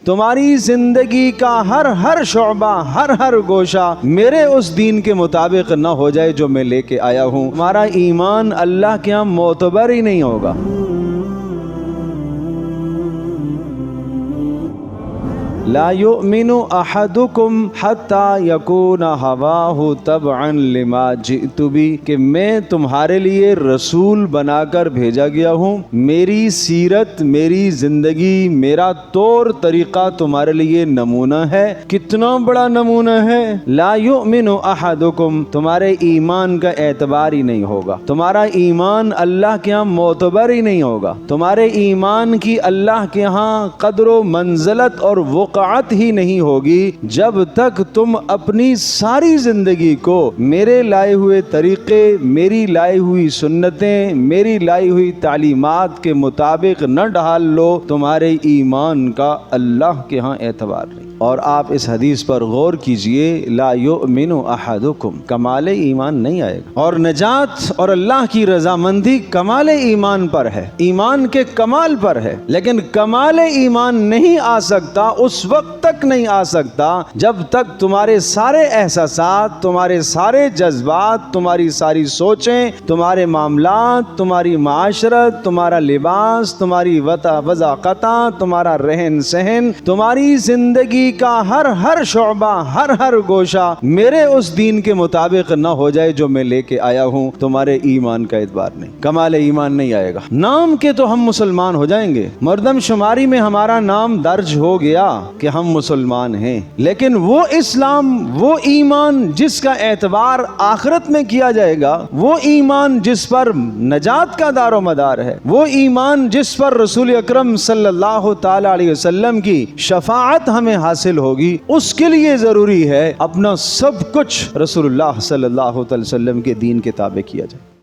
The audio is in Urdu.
تمہاری زندگی کا ہر شعبہ ہر گوشہ میرے اس دین کے مطابق نہ ہو جائے جو میں لے کے آیا ہوں، تمہارا ایمان اللہ کے ہاں معتبر ہی نہیں ہوگا۔ لا یؤمن احدکم حتی یکون ہواہ تبعا لما جئت بہ، کہ میں تمہارے لیے رسول بنا کر بھیجا گیا ہوں، میری سیرت، میری زندگی، میرا طور طریقہ تمہارے لیے نمونہ ہے۔ کتنا بڑا نمونہ ہے! لا یؤمن احدکم، تمہارے ایمان کا اعتبار ہی نہیں ہوگا، تمہارا ایمان اللہ کے ہاں معتبر ہی نہیں ہوگا، تمہارے ایمان کی اللہ کے ہاں قدر و منزلت اور ہی نہیں ہوگی جب تک تم اپنی ساری زندگی کو میرے لائے ہوئے طریقے، میری لائی ہوئی سنتیں، میری لائی ہوئی تعلیمات کے مطابق نہ ڈھال لو، تمہارے ایمان کا اللہ کے ہاں اعتبار نہیں۔ اور آپ اس حدیث پر غور کیجئے، لا یؤمن احدکم، کمال ایمان نہیں آئے گا، اور نجات اور اللہ کی رضامندی کمال ایمان پر ہے، ایمان کے کمال پر ہے، لیکن کمال ایمان نہیں آ سکتا، اس وقت تک نہیں آ سکتا جب تک تمہارے سارے احساسات، تمہارے سارے جذبات، تمہاری ساری سوچیں، تمہارے معاملات، تمہاری معاشرت، تمہارا لباس، تمہاری وضاقتیں، تمہارا رہن سہن، تمہاری زندگی کا ہر شعبہ ہر گوشہ میرے اس دین کے مطابق نہ ہو جائے جو میں لے کے آیا ہوں، تمہارے ایمان کا اعتبار نہیں، کمال ایمان نہیں آئے گا۔ نام کے تو ہم مسلمان ہو جائیں گے، مردم شماری میں ہمارا نام درج ہو گیا کہ ہم مسلمان ہیں، لیکن وہ اسلام، وہ ایمان جس کا اعتبار آخرت میں کیا جائے گا، وہ ایمان جس پر نجات کا دار و مدار ہے، وہ ایمان جس پر رسول اکرم صلی اللہ تعالی علیہ وسلم کی شفاعت ہمیں حاصل ہوگی، اس کے لیے ضروری ہے اپنا سب کچھ رسول اللہ صلی اللہ علیہ وسلم کے دین کے تابع کیا جائے۔